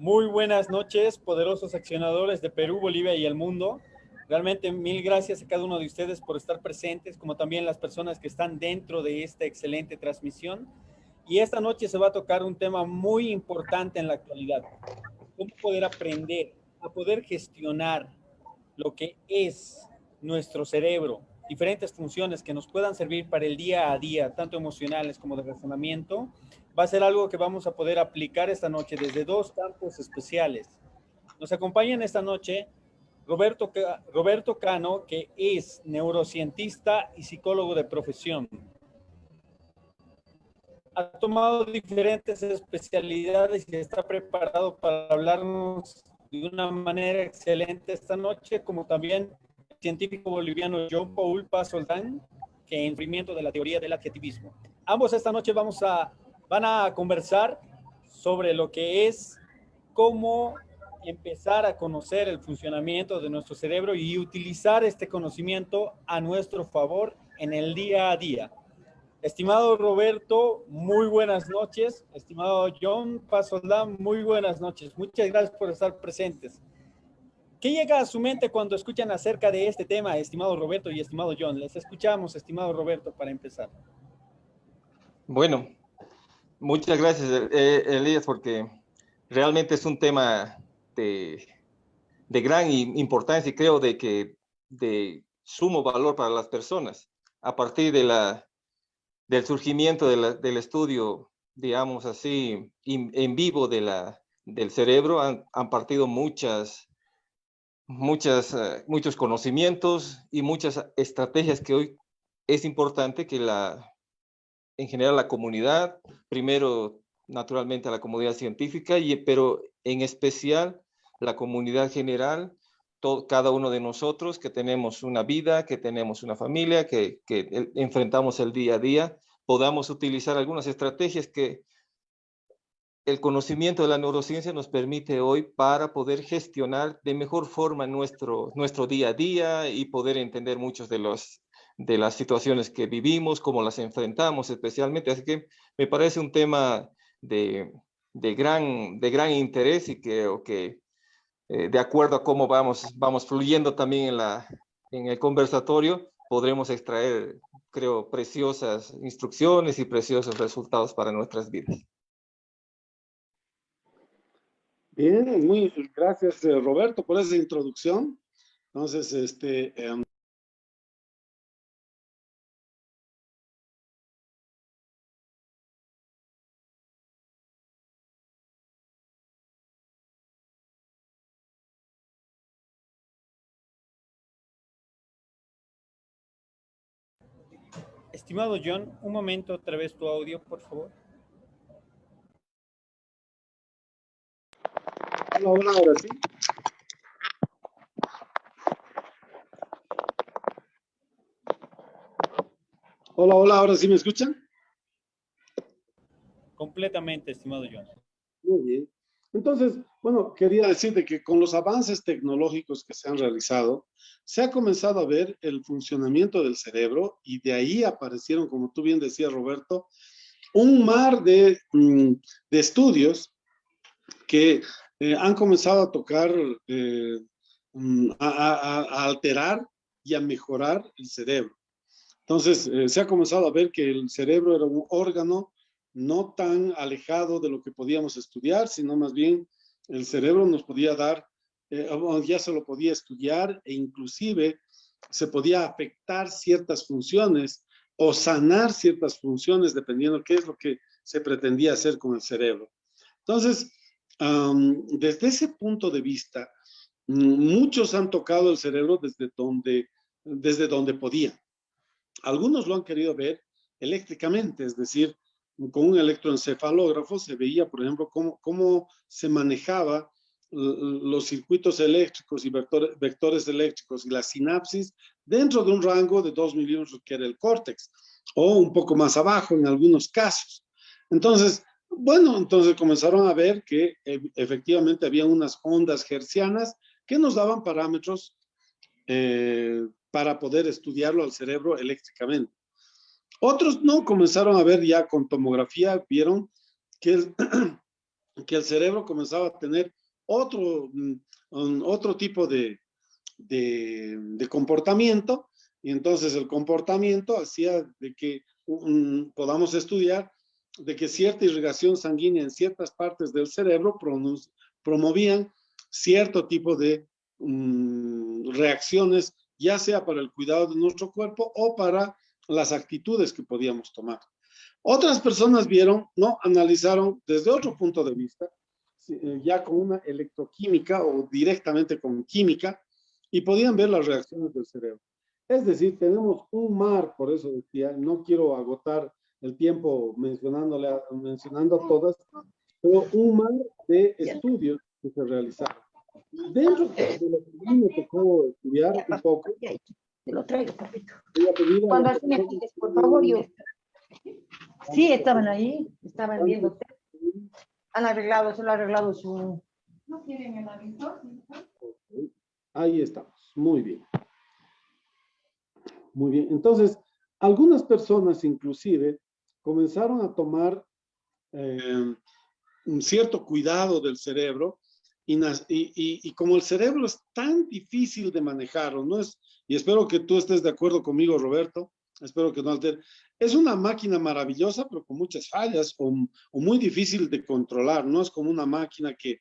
Muy buenas noches, poderosos accionadores de Perú, Bolivia y el mundo. Realmente mil gracias a cada uno de ustedes por estar presentes, como también las personas que están dentro de esta excelente transmisión. Y esta noche se va a tocar un tema muy importante en la actualidad. Cómo poder aprender a poder gestionar lo que es nuestro cerebro, diferentes funciones que nos puedan servir para el día a día, tanto emocionales como de razonamiento, va a ser algo que vamos a poder aplicar esta noche desde dos campos especiales. Nos acompañan esta noche Roberto Cano, que es neurocientista y psicólogo de profesión. Ha tomado diferentes especialidades y está preparado para hablarnos de una manera excelente esta noche, como también el científico boliviano John Paul Pasoldán, que en cumplimiento de la teoría del adjetivismo. Ambos esta noche van a conversar sobre lo que es cómo empezar a conocer el funcionamiento de nuestro cerebro y utilizar este conocimiento a nuestro favor en el día a día. Estimado Roberto, muy buenas noches. Estimado John Pasoldán, muy buenas noches. Muchas gracias por estar presentes. ¿Qué llega a su mente cuando escuchan acerca de este tema, estimado Roberto y estimado John? Les escuchamos, estimado Roberto, para empezar. Bueno, muchas gracias, Elías, porque realmente es un tema de gran importancia y creo de sumo valor para las personas. A partir del surgimiento del estudio, digamos así, en vivo del cerebro, han partido muchos conocimientos y muchas estrategias que hoy es importante que en general la comunidad, primero naturalmente a la comunidad científica, pero en especial la comunidad general, cada uno de nosotros que tenemos una vida, que tenemos una familia, que enfrentamos el día a día, podamos utilizar algunas estrategias que el conocimiento de la neurociencia nos permite hoy para poder gestionar de mejor forma nuestro día a día y poder entender muchos de las situaciones que vivimos, cómo las enfrentamos especialmente. Así que me parece un tema de gran interés y creo que de acuerdo a cómo vamos fluyendo también en el conversatorio, podremos extraer, creo, preciosas instrucciones y preciosos resultados para nuestras vidas. Bien, muy gracias Roberto por esa introducción. Entonces, Estimado John, un momento otra vez tu audio, por favor. hola, hola, ahora sí. Hola, hola, ahora sí me escuchan. Completamente, estimado John. Muy bien. Entonces, bueno, quería decirte que con los avances tecnológicos que se han realizado, se ha comenzado a ver el funcionamiento del cerebro y de ahí aparecieron, como tú bien decías, Roberto, un mar de estudios que han comenzado a tocar, a alterar y a mejorar el cerebro. Entonces, se ha comenzado a ver que el cerebro era un órgano no tan alejado de lo que podíamos estudiar, sino más bien el cerebro nos podía dar, ya se lo podía estudiar e inclusive se podía afectar ciertas funciones o sanar ciertas funciones dependiendo qué es lo que se pretendía hacer con el cerebro. Entonces, desde ese punto de vista, muchos han tocado el cerebro desde donde podían. Algunos lo han querido ver eléctricamente, es decir, con un electroencefalógrafo se veía, por ejemplo, cómo se manejaba los circuitos eléctricos y vectores eléctricos y la sinapsis dentro de un rango de 2 milímetros que era el córtex, o un poco más abajo en algunos casos. Entonces, bueno, entonces comenzaron a ver que efectivamente había unas ondas hertzianas que nos daban parámetros para poder estudiarlo al cerebro eléctricamente. Otros no, comenzaron a ver ya con tomografía, vieron que que el cerebro comenzaba a tener otro tipo de comportamiento, y entonces el comportamiento hacía de que podamos estudiar de que cierta irrigación sanguínea en ciertas partes del cerebro promovían cierto tipo de reacciones, ya sea para el cuidado de nuestro cuerpo o para las actitudes que podíamos tomar. Otras personas vieron, no, analizaron desde otro punto de vista, ya con una electroquímica o directamente con química, y podían ver las reacciones del cerebro. Es decir, tenemos un mar, por eso decía, no quiero agotar el tiempo mencionando a todas, pero un mar de estudios que se realizaron. Dentro de lo que a mí me tocó estudiar un poco, te lo traigo, papito. voy a pedir Cuando así me pides, por favor, yo. Sí, estaban ahí, estaban viendo. Han arreglado, se lo ha arreglado su. ¿No quieren el aviso? Ahí estamos, muy bien. Muy bien, entonces, algunas personas inclusive comenzaron a tomar un cierto cuidado del cerebro y como el cerebro es tan difícil de manejarlo, no es, y espero que tú estés de acuerdo conmigo, Roberto, espero que no altere, es una máquina maravillosa, pero con muchas fallas o muy difícil de controlar, no es como una máquina que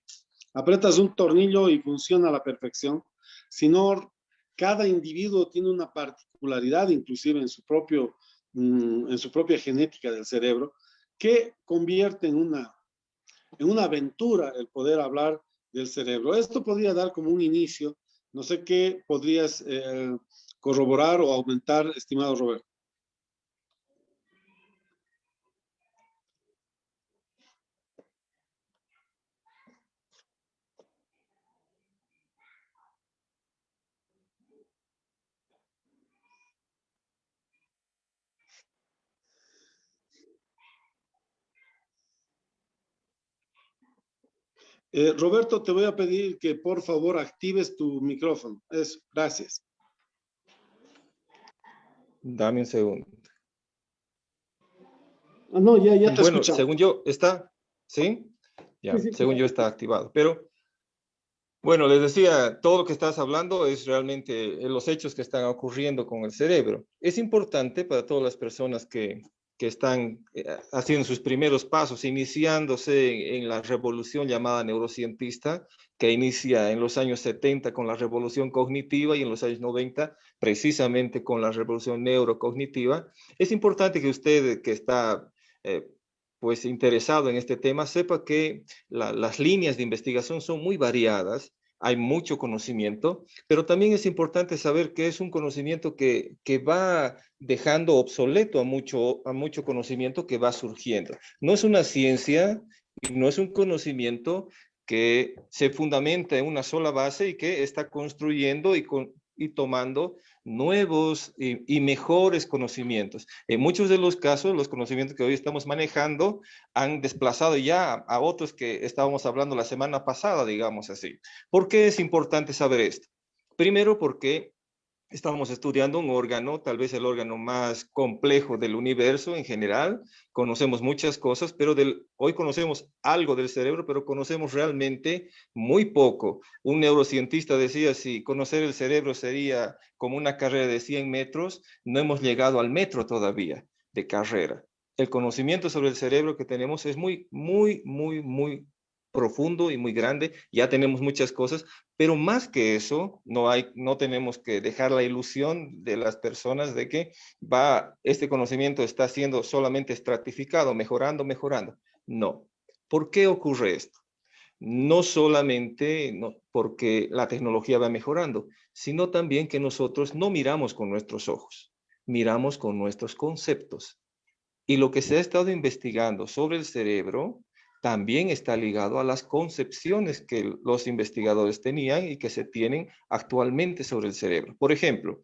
apretas un tornillo y funciona a la perfección, sino cada individuo tiene una particularidad, inclusive en su propia genética del cerebro, que convierte en una aventura el poder hablar del cerebro. Esto podría dar como un inicio, no sé qué podrías corroborar o aumentar, estimado Roberto. Roberto, te voy a pedir que por favor actives tu micrófono. Eso, gracias. Dame un segundo. No, ya te Bueno, escuchamos. según yo está, ¿sí? Ya, Sí, según yo está activado. Pero, bueno, les decía, todo lo que estás hablando es realmente los hechos que están ocurriendo con el cerebro. Es importante para todas las personas que están haciendo sus primeros pasos, iniciándose en la revolución llamada neurocientista, que inicia en los años 70 con la revolución cognitiva y en los años 90 precisamente con la revolución neurocognitiva. Es importante que usted, que está pues interesado en este tema, sepa que las líneas de investigación son muy variadas, hay mucho conocimiento, pero también es importante saber que es un conocimiento que va dejando obsoleto a mucho conocimiento que va surgiendo. No es una ciencia y no es un conocimiento que se fundamenta en una sola base y que está construyendo y tomando nuevos y mejores conocimientos. En muchos de los casos, los conocimientos que hoy estamos manejando han desplazado ya a otros que estábamos hablando la semana pasada, digamos así. ¿Por qué es importante saber esto? Primero, porque estamos estudiando un órgano, tal vez el órgano más complejo del universo en general. Conocemos muchas cosas, pero hoy conocemos algo del cerebro, pero conocemos realmente muy poco. Un neurocientista decía, si conocer el cerebro sería como una carrera de 100 metros, no hemos llegado al metro todavía de carrera. El conocimiento sobre el cerebro que tenemos es muy, muy, muy, muy profundo y muy grande. Ya tenemos muchas cosas, pero más que eso, no tenemos que dejar la ilusión de las personas de que este conocimiento está siendo solamente estratificado, mejorando. No. ¿Por qué ocurre esto? No solamente porque la tecnología va mejorando, sino también que nosotros no miramos con nuestros ojos, miramos con nuestros conceptos. Y lo que se ha estado investigando sobre el cerebro también está ligado a las concepciones que los investigadores tenían y que se tienen actualmente sobre el cerebro. Por ejemplo,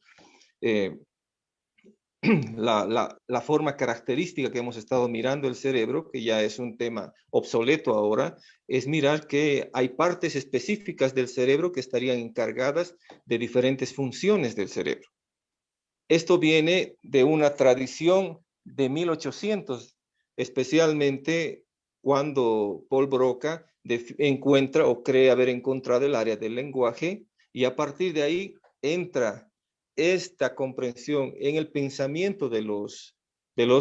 la forma característica que hemos estado mirando el cerebro, que ya es un tema obsoleto ahora, es mirar que hay partes específicas del cerebro que estarían encargadas de diferentes funciones del cerebro. Esto viene de una tradición de 1800, especialmente cuando Paul Broca encuentra o cree haber encontrado el área del lenguaje, y a partir de ahí entra esta comprensión en el pensamiento de los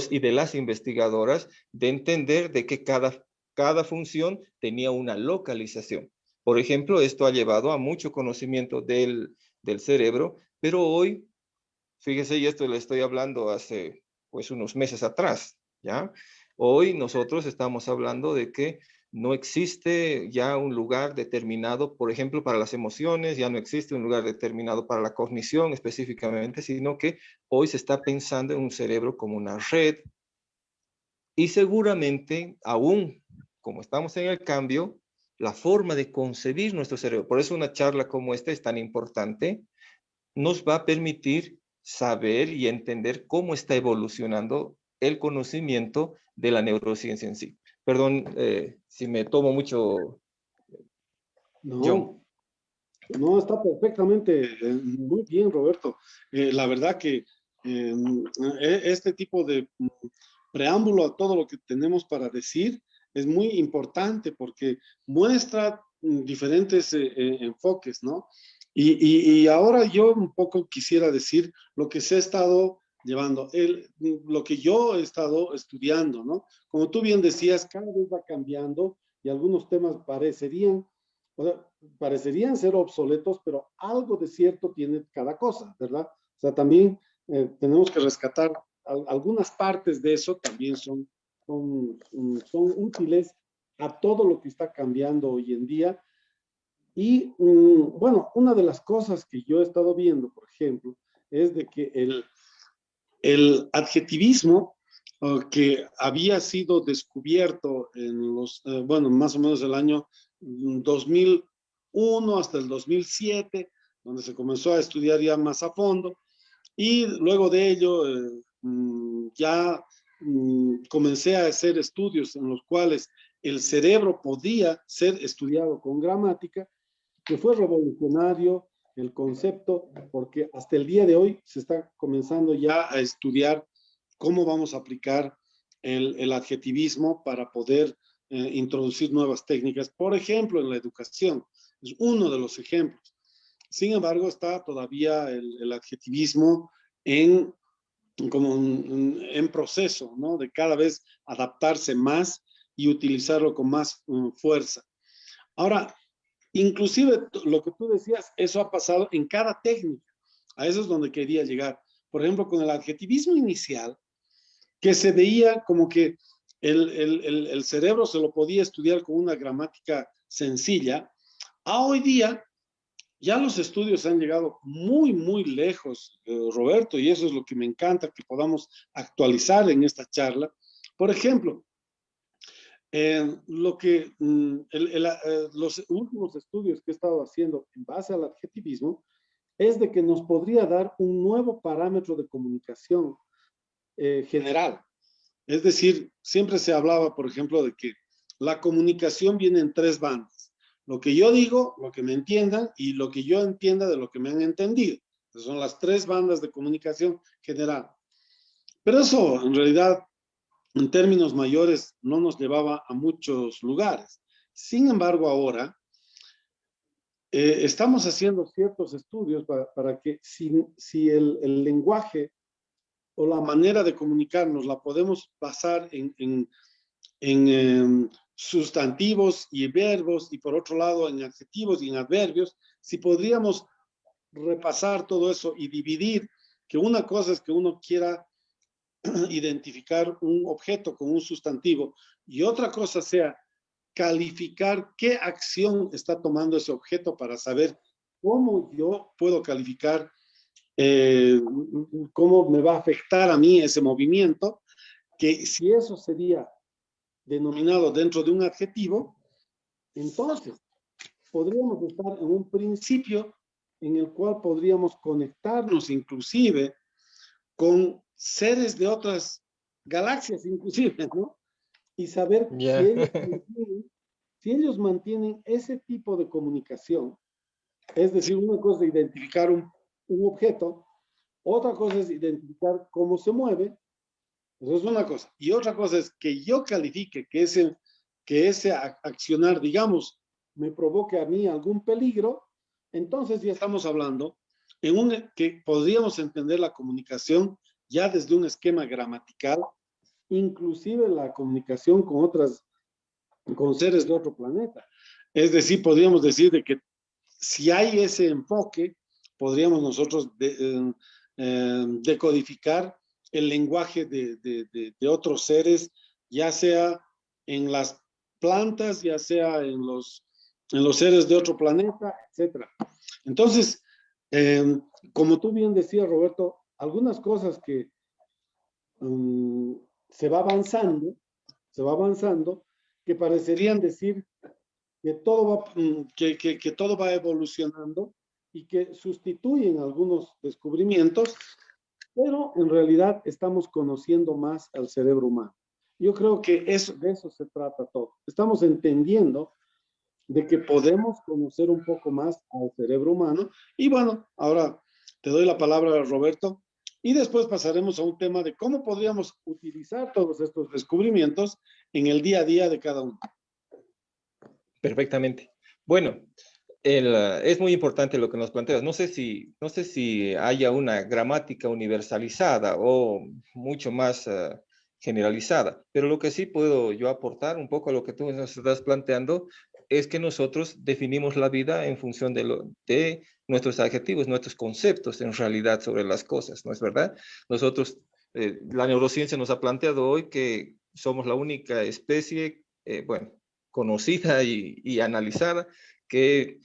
y de las investigadoras, de entender de que cada función tenía una localización. Por ejemplo, esto ha llevado a mucho conocimiento del cerebro, pero hoy, fíjese, y esto le estoy hablando hace pues unos meses atrás, ¿ya? Hoy nosotros estamos hablando de que no existe ya un lugar determinado, por ejemplo, para las emociones, ya no existe un lugar determinado para la cognición específicamente, sino que hoy se está pensando en un cerebro como una red, y seguramente aún, como estamos en el cambio, la forma de concebir nuestro cerebro, por eso una charla como esta es tan importante, nos va a permitir saber y entender cómo está evolucionando el conocimiento de la neurociencia en sí. Perdón si me tomo mucho, John. No, está perfectamente, muy bien, Roberto. La verdad que este tipo de preámbulo a todo lo que tenemos para decir es muy importante porque muestra diferentes enfoques, ¿no? Y ahora yo un poco quisiera decir lo que se ha estado llevando, lo que yo he estado estudiando, ¿no? Como tú bien decías, cada vez va cambiando y algunos temas o sea, parecerían ser obsoletos, pero algo de cierto tiene cada cosa, ¿verdad? O sea, también tenemos que rescatar algunas partes de eso, también son útiles a todo lo que está cambiando hoy en día. Y bueno, una de las cosas que yo he estado viendo, por ejemplo, es de que el adjetivismo que había sido descubierto en bueno, más o menos el año 2001 hasta el 2007, donde se comenzó a estudiar ya más a fondo, y luego de ello ya comencé a hacer estudios en los cuales el cerebro podía ser estudiado con gramática, que fue revolucionario el concepto, porque hasta el día de hoy se está comenzando ya a estudiar cómo vamos a aplicar el adjetivismo para poder introducir nuevas técnicas, por ejemplo, en la educación. Es uno de los ejemplos. Sin embargo, está todavía el adjetivismo en proceso, ¿no? De cada vez adaptarse más y utilizarlo con más fuerza. Ahora, inclusive lo que tú decías, eso ha pasado en cada técnica. A eso es donde quería llegar. Por ejemplo, con el adjetivismo inicial, que se veía como que el cerebro se lo podía estudiar con una gramática sencilla, a hoy día ya los estudios han llegado muy, muy lejos, Roberto, y eso es lo que me encanta que podamos actualizar en esta charla. Por ejemplo, los últimos estudios que he estado haciendo en base al adjetivismo es de que nos podría dar un nuevo parámetro de comunicación general. Es decir, siempre se hablaba, por ejemplo, de que la comunicación viene en tres bandas. Lo que yo digo, lo que me entiendan y lo que yo entienda de lo que me han entendido. Esas son las tres bandas de comunicación general. Pero eso, en realidad, en términos mayores, no nos llevaba a muchos lugares. Sin embargo, ahora estamos haciendo ciertos estudios para que si el lenguaje o la manera de comunicarnos la podemos basar en sustantivos y verbos, y por otro lado en adjetivos y en adverbios, si podríamos repasar todo eso y dividir, que una cosa es que uno quiera identificar un objeto con un sustantivo y otra cosa sea calificar qué acción está tomando ese objeto para saber cómo yo puedo calificar cómo me va a afectar a mí ese movimiento, que si eso sería denominado dentro de un adjetivo, entonces podríamos estar en un principio en el cual podríamos conectarnos inclusive con seres de otras galaxias inclusive, ¿no? Y saber si ellos mantienen ese tipo de comunicación, es decir, una cosa es identificar un objeto, otra cosa es identificar cómo se mueve, eso es una cosa, y otra cosa es que yo califique que ese que ese accionar, digamos, me provoque a mí algún peligro, entonces ya estamos hablando que podríamos entender la comunicación ya desde un esquema gramatical, inclusive la comunicación con seres de otro planeta. Es decir, podríamos decir de que si hay ese enfoque, podríamos nosotros decodificar el lenguaje de otros seres, ya sea en las plantas, ya sea en los seres de otro planeta, etc. Entonces, como tú bien decías, Roberto, algunas cosas que se va avanzando, que parecerían decir que todo va evolucionando y que sustituyen algunos descubrimientos, pero en realidad estamos conociendo más al cerebro humano. Yo creo que de eso se trata todo. Estamos entendiendo de que podemos conocer un poco más al cerebro humano. Y bueno, ahora te doy la palabra, Roberto, y después pasaremos a un tema de cómo podríamos utilizar todos estos descubrimientos en el día a día de cada uno. Perfectamente. Bueno, es muy importante lo que nos planteas. No sé si haya una gramática universalizada o mucho más generalizada, pero lo que sí puedo yo aportar un poco a lo que tú nos estás planteando es que nosotros definimos la vida en función de nuestros adjetivos, nuestros conceptos en realidad sobre las cosas, ¿no es verdad? Nosotros, la neurociencia nos ha planteado hoy que somos la única especie, bueno, conocida y analizada, que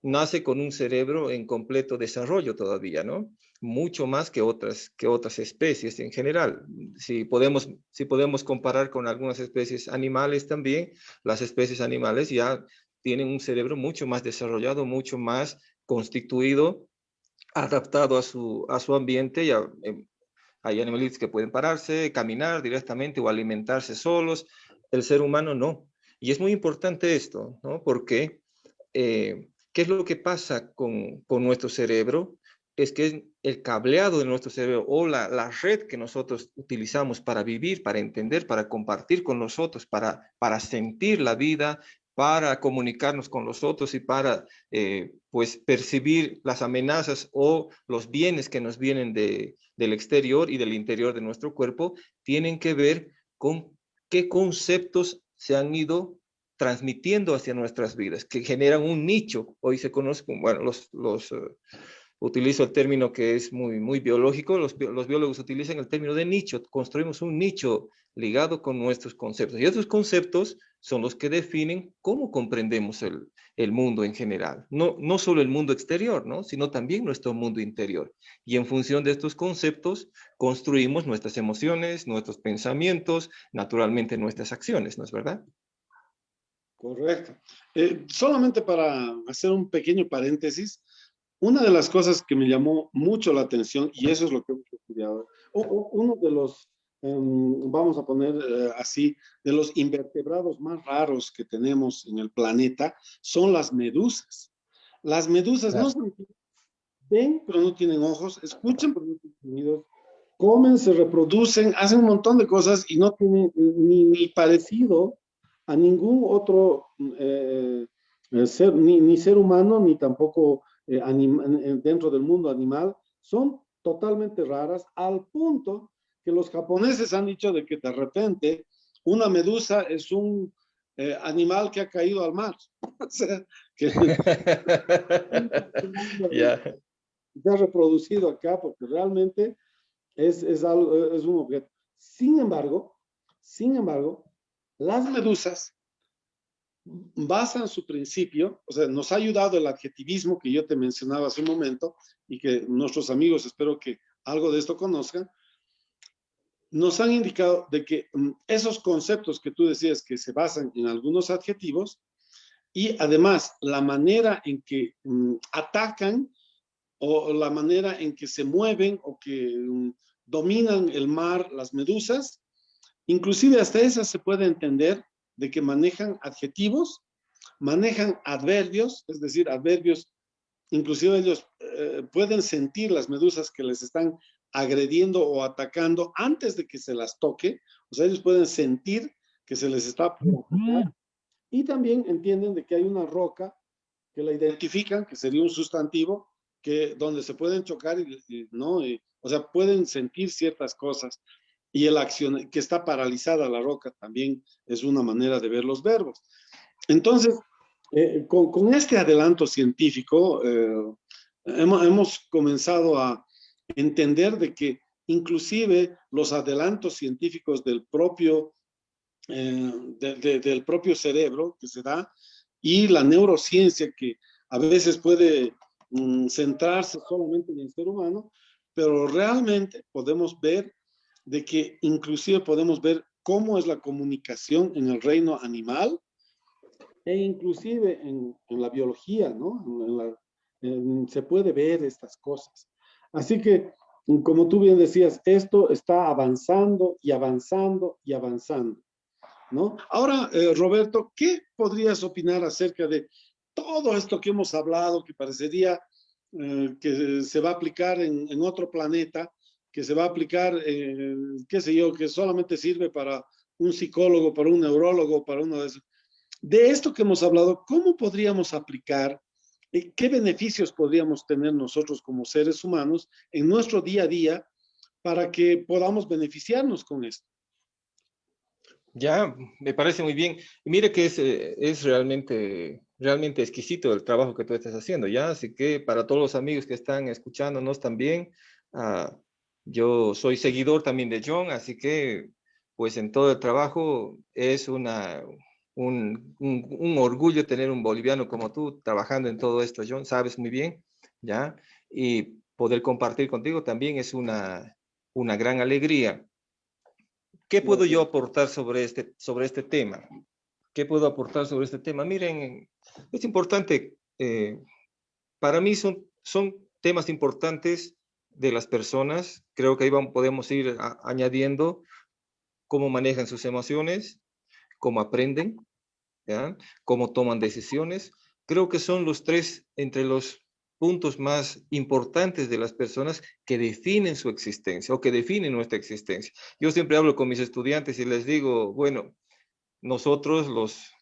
nace con un cerebro en completo desarrollo todavía, ¿no? Mucho más que otras especies en general. Si podemos comparar con algunas especies animales también, las especies animales ya tienen un cerebro mucho más desarrollado, mucho más constituido, adaptado a su ambiente. Hay animales que pueden pararse, caminar directamente o alimentarse solos. El ser humano no. Y es muy importante esto, ¿no? Porque ¿qué es lo que pasa con nuestro cerebro? Es que el cableado de nuestro cerebro o la red que nosotros utilizamos para vivir, para entender, para compartir con los otros, para sentir la vida, para comunicarnos con los otros y para pues percibir las amenazas o los bienes que nos vienen del exterior y del interior de nuestro cuerpo, tienen que ver con qué conceptos se han ido transmitiendo hacia nuestras vidas, que generan un nicho. Hoy se conoce, bueno, utilizo el término que es muy biológico, los biólogos utilizan el término de nicho, construimos un nicho ligado con nuestros conceptos. Y esos conceptos son los que definen cómo comprendemos el mundo en general. No solo el mundo exterior, ¿no? Sino también nuestro mundo interior. Y en función de estos conceptos, construimos nuestras emociones, nuestros pensamientos, naturalmente nuestras acciones, ¿no es verdad? Correcto. Solamente para hacer un pequeño paréntesis, una de las cosas que me llamó mucho la atención, y eso es lo que hemos estudiado, uno de los, vamos a poner así, de los invertebrados más raros que tenemos en el planeta son las medusas. Las medusas Claro. no son, ven, pero no tienen ojos, escuchan, pero no tienen sonidos, comen, se reproducen, hacen un montón de cosas y no tienen ni parecido a ningún otro ser, ni ser humano, ni tampoco dentro del mundo animal. Son totalmente raras, al punto que los japoneses han dicho de que de repente una medusa es un animal que ha caído al mar. O sea, que Ya. se ha reproducido acá porque realmente es un objeto. Sin embargo, las medusas basan su principio, o sea, nos ha ayudado el adjetivismo que yo te mencionaba hace un momento y que nuestros amigos espero que algo de esto conozcan, nos han indicado de que esos conceptos que tú decías que se basan en algunos adjetivos y además la manera en que atacan o la manera en que se mueven o que dominan el mar las medusas, inclusive hasta esas se puede entender de que manejan adjetivos, manejan adverbios, es decir, adverbios, inclusive ellos pueden sentir las medusas que les están agrediendo o atacando antes de que se las toque, o sea, ellos pueden sentir que se les está provocando Y también entienden de que hay una roca que la identifican, que sería un sustantivo, que donde se pueden chocar ¿no? O sea, pueden sentir ciertas cosas. Y el acción, que está paralizada la roca, también es una manera de ver los verbos. Entonces, con este adelanto científico, hemos comenzado a entender de que inclusive los adelantos científicos del propio cerebro que se da y la neurociencia que a veces puede centrarse solamente en el ser humano, pero realmente podemos ver de que inclusive podemos ver cómo es la comunicación en el reino animal e inclusive en la biología, ¿no? Se puede ver estas cosas. Así que, como tú bien decías, esto está avanzando y avanzando y avanzando, ¿no? Ahora, Roberto, ¿qué podrías opinar acerca de todo esto que hemos hablado, que parecería que se va a aplicar en otro planeta, que se va a aplicar, qué sé yo, que solamente sirve para un psicólogo, para un neurólogo, para uno de esos? De esto que hemos hablado, ¿cómo podríamos aplicar? ¿Qué beneficios podríamos tener nosotros como seres humanos en nuestro día a día para que podamos beneficiarnos con esto? Ya, me parece muy bien. Y mire que es realmente exquisito el trabajo que tú estás haciendo, ¿ya? Así que para todos los amigos que están escuchándonos también, ah, yo soy seguidor también de John, así que pues en todo el trabajo es un orgullo tener un boliviano como tú trabajando en todo esto, John, sabes muy bien, ¿ya? Y poder compartir contigo también es una gran alegría. ¿Qué puedo yo aportar sobre este tema? ¿Qué puedo aportar sobre este tema? Miren, es importante, para mí son temas importantes de las personas. Creo que ahí podemos ir añadiendo cómo manejan sus emociones, cómo aprenden, ¿ya? Cómo toman decisiones. Creo que son los tres entre los puntos más importantes de las personas que definen su existencia o que definen nuestra existencia. Yo siempre hablo con mis estudiantes y les digo, bueno, nosotros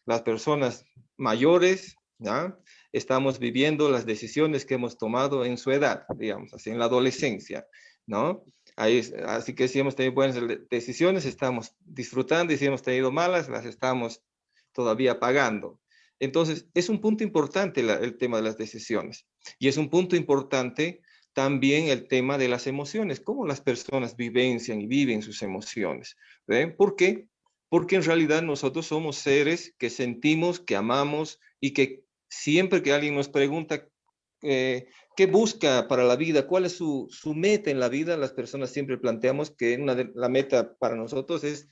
las personas mayores, ¿ya? Estamos viviendo las decisiones que hemos tomado en su edad, digamos, así en la adolescencia, ¿no? Así que si hemos tenido buenas decisiones, estamos disfrutando, y si hemos tenido malas, las estamos todavía pagando. Entonces, es un punto importante el tema de las decisiones. Y es un punto importante también el tema de las emociones, cómo las personas vivencian y viven sus emociones. ¿Ven? ¿Por qué? Porque en realidad nosotros somos seres que sentimos, que amamos y que siempre que alguien nos pregunta qué busca para la vida, cuál es su meta en la vida, las personas siempre planteamos que la meta para nosotros es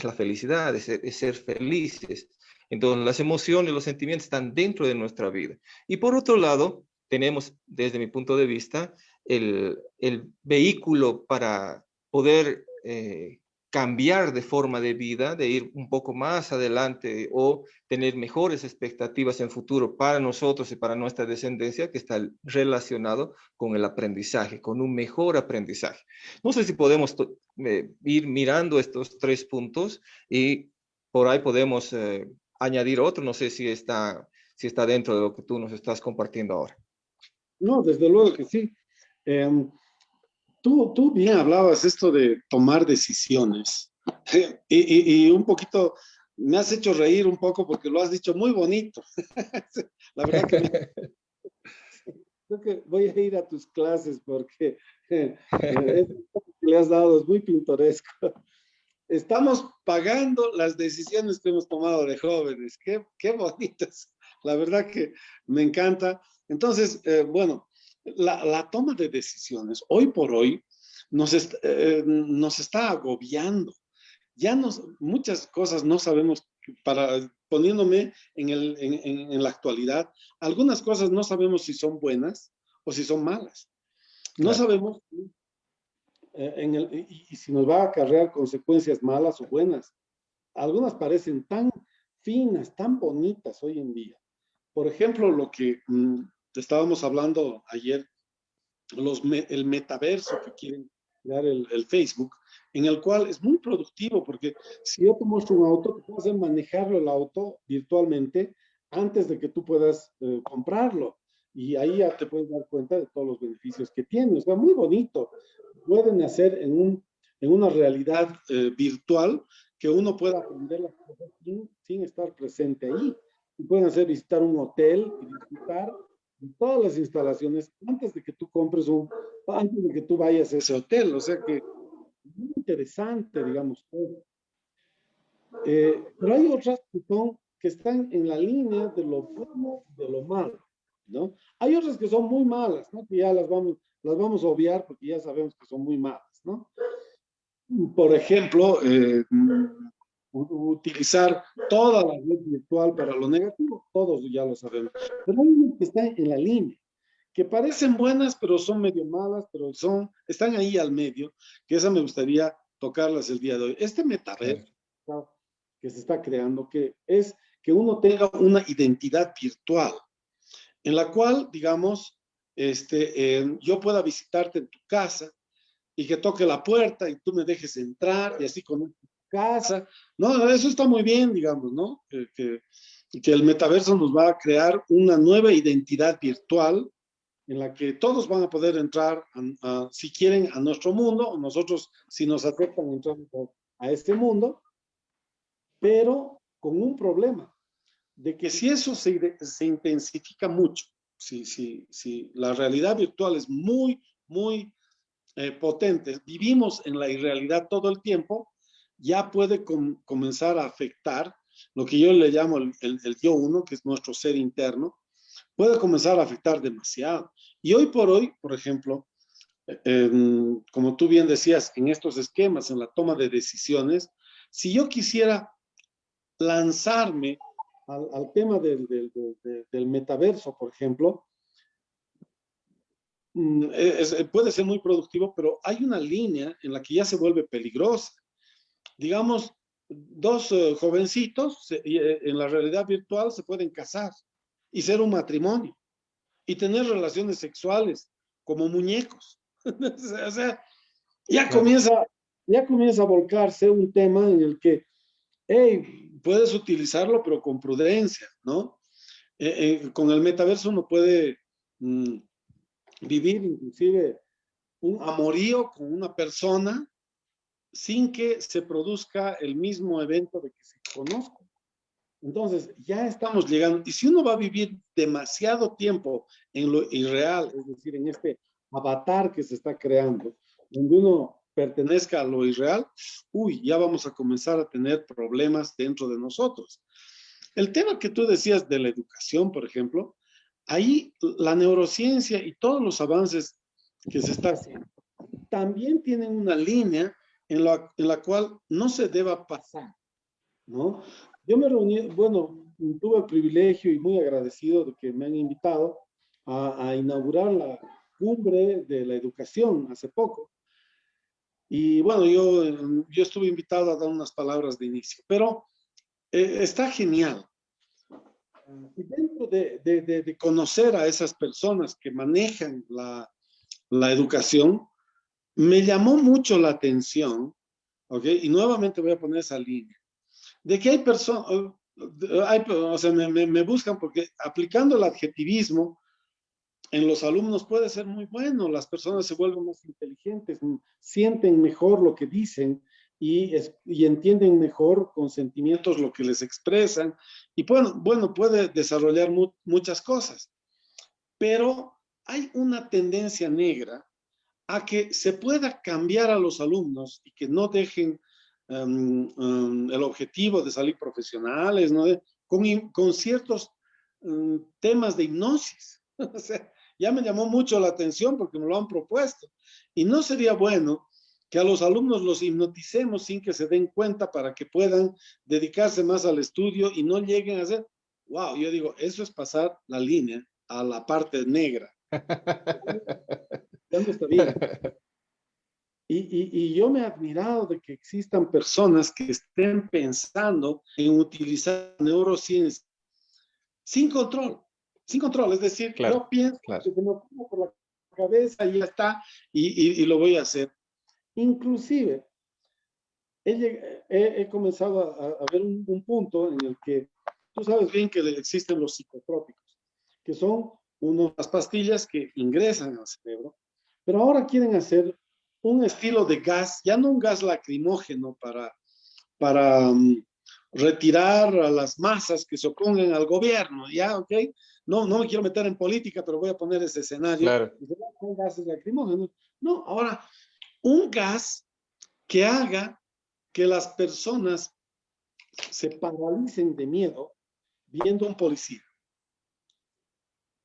la felicidad, es ser felices. Entonces, las emociones, los sentimientos están dentro de nuestra vida. Y por otro lado, tenemos, desde mi punto de vista, el vehículo para poder cambiar de forma de vida, de ir un poco más adelante o tener mejores expectativas en futuro para nosotros y para nuestra descendencia, que está relacionado con el aprendizaje, con un mejor aprendizaje. No sé si podemos ir mirando estos tres puntos y por ahí podemos añadir otro, no sé si está dentro de lo que tú nos estás compartiendo ahora. No, desde luego que sí. Tú bien hablabas esto de tomar decisiones y un poquito me has hecho reír un poco porque lo has dicho muy bonito. La verdad que creo que voy a ir a tus clases porque esto que le has dado es muy pintoresco. Estamos pagando las decisiones que hemos tomado de jóvenes. Qué bonitas. La verdad que me encanta. Entonces, bueno, la toma de decisiones hoy por hoy nos está agobiando. Muchas cosas no sabemos, poniéndome en la actualidad, algunas cosas no sabemos si son buenas o si son malas. No Claro. sabemos y si nos va a acarrear consecuencias malas o buenas. Algunas parecen tan finas, tan bonitas hoy en día. Por ejemplo, lo que estábamos hablando ayer, el metaverso que quieren crear el Facebook, en el cual es muy productivo, porque si yo te muestro un auto, te puedes hacer manejarlo el auto virtualmente antes de que tú puedas comprarlo. Y ahí ya te puedes dar cuenta de todos los beneficios que tiene. O sea, muy bonito. Pueden hacer en una realidad virtual que uno pueda aprender las cosas sin estar presente ahí. Y pueden hacer visitar un hotel y disfrutar de todas las instalaciones antes de que tú antes de que tú vayas a ese hotel. O sea que muy interesante, digamos. Pero hay otras que están en la línea de lo bueno y de lo malo, ¿no? Hay otras que son muy malas, ¿no? Que ya las vamos a obviar porque ya sabemos que son muy malas, ¿no? Por ejemplo, utilizar toda la red virtual para lo negativo, todos ya lo sabemos. Pero hay unas que están en la línea, que parecen buenas, pero son medio malas, pero están ahí al medio, que esa me gustaría tocarlas el día de hoy. Este metaverso que se está creando, que es que uno tenga una identidad virtual, en la cual, digamos, yo pueda visitarte en tu casa y que toque la puerta y tú me dejes entrar y así con tu casa. No, eso está muy bien, digamos, ¿no? Que el metaverso nos va a crear una nueva identidad virtual en la que todos van a poder entrar, si quieren, a nuestro mundo, o nosotros, si nos aceptan, entrar a este mundo, pero con un problema, de que si eso se intensifica mucho, si la realidad virtual es muy, muy potente, vivimos en la irrealidad todo el tiempo, ya puede comenzar a afectar lo que yo le llamo el yo uno, que es nuestro ser interno, puede comenzar a afectar demasiado. Y hoy por hoy, por ejemplo, como tú bien decías, en estos esquemas, en la toma de decisiones, si yo quisiera lanzarme al tema del metaverso, por ejemplo, puede ser muy productivo, pero hay una línea en la que ya se vuelve peligrosa. Digamos, dos jovencitos en la realidad virtual se pueden casar y ser un matrimonio y tener relaciones sexuales como muñecos. O sea, ya comienza a volcarse un tema en el que, hey, puedes utilizarlo, pero con prudencia, ¿no? Con el metaverso uno puede vivir inclusive un amorío con una persona sin que se produzca el mismo evento de que se conozcan. Entonces, ya estamos llegando, y si uno va a vivir demasiado tiempo en lo irreal, es decir, en este avatar que se está creando, donde uno pertenezca a lo irreal, ya vamos a comenzar a tener problemas dentro de nosotros. El tema que tú decías de la educación, por ejemplo, ahí la neurociencia y todos los avances que se está haciendo también tienen una línea en la cual no se deba pasar, ¿no? Yo me reuní, bueno, tuve el privilegio y muy agradecido de que me han invitado a inaugurar la cumbre de la educación hace poco. Y bueno, yo estuve invitado a dar unas palabras de inicio, pero está genial. Y dentro de conocer a esas personas que manejan la educación, me llamó mucho la atención, ¿ok? Y nuevamente voy a poner esa línea, de que hay personas, o sea, me buscan porque aplicando el adjetivismo en los alumnos puede ser muy bueno, las personas se vuelven más inteligentes, sienten mejor lo que dicen y entienden mejor con sentimientos lo que les expresan, y bueno, puede desarrollar muchas cosas, pero hay una tendencia negra a que se pueda cambiar a los alumnos y que no dejen el objetivo de salir profesionales, ¿no? Con ciertos temas de hipnosis. O sea, ya me llamó mucho la atención porque me lo han propuesto. Y no sería bueno que a los alumnos los hipnoticemos sin que se den cuenta para que puedan dedicarse más al estudio y no lleguen a ser, wow, yo digo, eso es pasar la línea a la parte negra. Ya no está bien. Y yo me he admirado de que existan personas que estén pensando en utilizar neurociencia sin control, es decir, Claro, yo pienso que me pongo por la cabeza y ya está, y lo voy a hacer. Inclusive, he comenzado a ver un punto en el que tú sabes bien que existen los psicotrópicos, que son unas pastillas que ingresan al cerebro, pero ahora quieren hacer un estilo de gas, ya no un gas lacrimógeno para retirar a las masas que se opongan al gobierno, ¿ya? ¿Ok? No, no me quiero meter en política, pero voy a poner ese escenario. Claro. Con gases lacrimógenos. No, ahora, un gas que haga que las personas se paralicen de miedo viendo a un policía.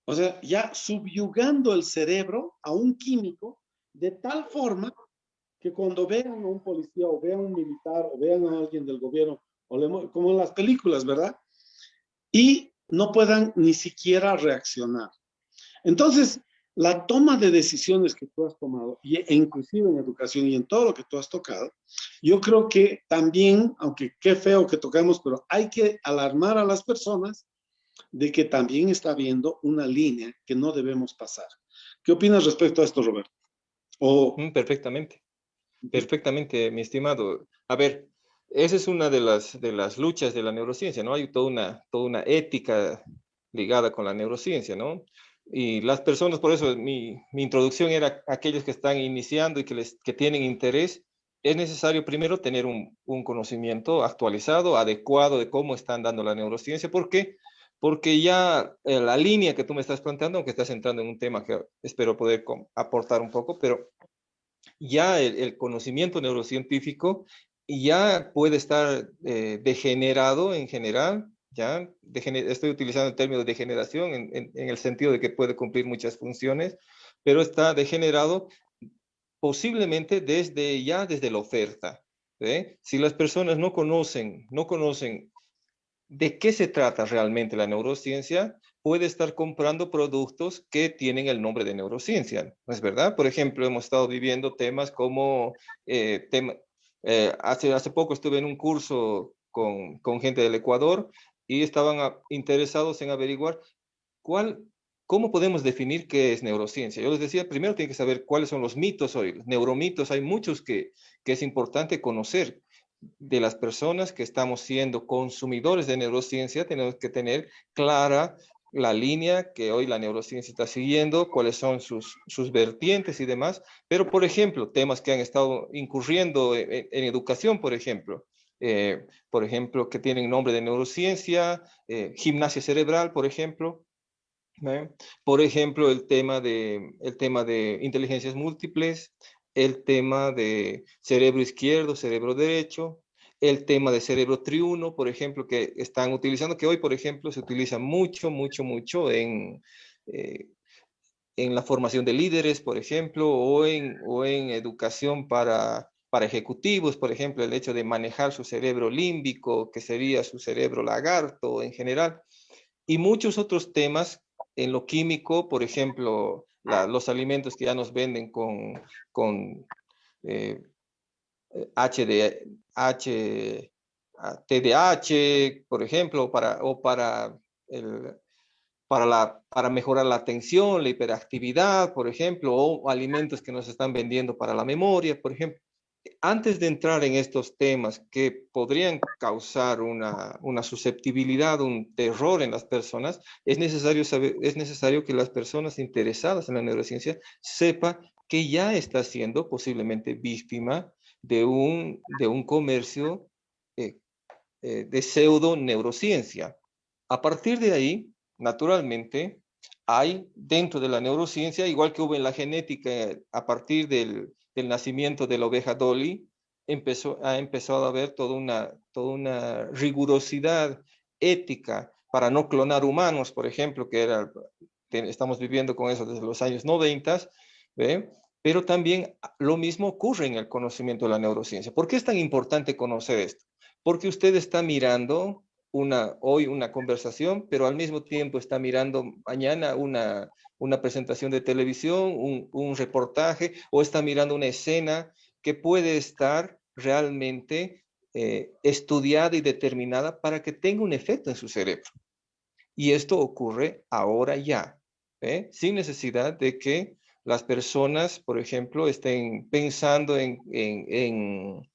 O sea, ya subyugando el cerebro a un químico de tal forma que cuando vean a un policía o vean a un militar o vean a alguien del gobierno, como en las películas, ¿verdad? Y no puedan ni siquiera reaccionar. Entonces, la toma de decisiones que tú has tomado, e inclusive en educación y en todo lo que tú has tocado, yo creo que también, aunque qué feo que tocamos, pero hay que alarmar a las personas de que también está habiendo una línea que no debemos pasar. ¿Qué opinas respecto a esto, Roberto? Perfectamente. Perfectamente, mi estimado. A ver, esa es una de las luchas de la neurociencia, ¿no? Hay toda una ética ligada con la neurociencia, ¿no? Y las personas, por eso mi introducción era aquellos que están iniciando y que tienen interés, es necesario primero tener un conocimiento actualizado, adecuado de cómo están dando la neurociencia. ¿Por qué? Porque ya la línea que tú me estás planteando, aunque estás entrando en un tema que espero poder aportar un poco, pero ya el conocimiento neurocientífico ya puede estar degenerado en general, ya estoy utilizando el término degeneración en el sentido de que puede cumplir muchas funciones, pero está degenerado posiblemente desde la oferta. ¿Eh? Si las personas no conocen de qué se trata realmente la neurociencia, puede estar comprando productos que tienen el nombre de neurociencia, ¿no es verdad? Por ejemplo, hemos estado viviendo temas como, hace poco estuve en un curso con gente del Ecuador y estaban interesados en averiguar cuál, cómo podemos definir qué es neurociencia. Yo les decía, primero tienen que saber cuáles son los mitos hoy, los neuromitos, hay muchos que es importante conocer. De las personas que estamos siendo consumidores de neurociencia, tenemos que tener clara la línea que hoy la neurociencia está siguiendo, cuáles son sus vertientes y demás, pero por ejemplo, temas que han estado incurriendo en educación, por ejemplo, que tienen nombre de neurociencia, gimnasia cerebral, por ejemplo, ¿eh? Por ejemplo, el tema de inteligencias múltiples, el tema de cerebro izquierdo, cerebro derecho, el tema de cerebro triuno, por ejemplo, que están utilizando, que hoy, por ejemplo, se utiliza mucho eh, en la formación de líderes, por ejemplo, o en educación para ejecutivos, por ejemplo, el hecho de manejar su cerebro límbico, que sería su cerebro lagarto en general y muchos otros temas en lo químico, por ejemplo, los alimentos que ya nos venden con eh, TDAH, por ejemplo, el, para mejorar la atención, la hiperactividad, por ejemplo, o alimentos que nos están vendiendo para la memoria, por ejemplo. Antes de entrar en estos temas que podrían causar una susceptibilidad, un terror en las personas, es necesario que las personas interesadas en la neurociencia sepan que ya está siendo posiblemente víctima de un comercio de pseudo neurociencia. A partir de ahí, naturalmente, hay dentro de la neurociencia, igual que hubo en la genética a partir del nacimiento de la oveja Dolly, ha empezado a haber toda una rigurosidad ética para no clonar humanos, por ejemplo, estamos viviendo con eso desde los años 90, ¿ve? Pero también lo mismo ocurre en el conocimiento de la neurociencia. ¿Por qué es tan importante conocer esto? Porque usted está mirando hoy una conversación, pero al mismo tiempo está mirando mañana una presentación de televisión, un reportaje, o está mirando una escena que puede estar realmente estudiada y determinada para que tenga un efecto en su cerebro. Y esto ocurre ahora ya, sin necesidad de que las personas, por ejemplo, estén pensando en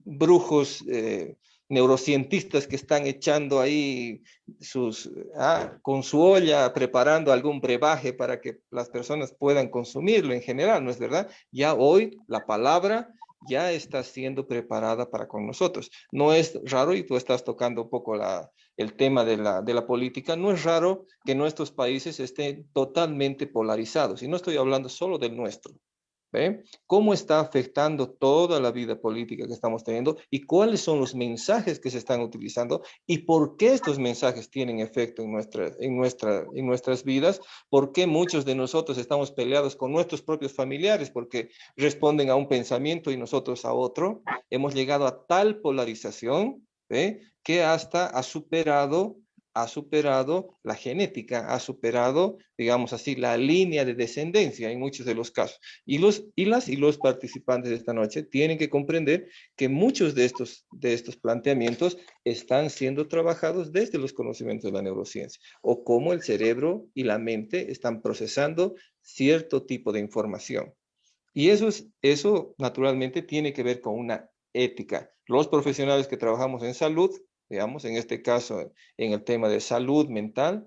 brujos neurocientistas que están echando ahí con su olla, preparando algún brebaje para que las personas puedan consumirlo en general, ¿no es verdad? Ya hoy la palabra ya está siendo preparada para con nosotros. No es raro, y tú estás tocando un poco el tema de la política, no es raro que nuestros países estén totalmente polarizados, y no estoy hablando solo del nuestro. ¿Ve? ¿Cómo está afectando toda la vida política que estamos teniendo y cuáles son los mensajes que se están utilizando y por qué estos mensajes tienen efecto en nuestras vidas? ¿Por qué muchos de nosotros estamos peleados con nuestros propios familiares porque responden a un pensamiento y nosotros a otro? Hemos llegado a tal polarización, ¿ve? Que hasta ha superado la genética, ha superado, digamos así, la línea de descendencia en muchos de los casos. Y los participantes de esta noche tienen que comprender que muchos de estos planteamientos están siendo trabajados desde los conocimientos de la neurociencia, o cómo el cerebro y la mente están procesando cierto tipo de información. Y eso naturalmente tiene que ver con una ética. Los profesionales que trabajamos en salud, digamos, en este caso, en el tema de salud mental,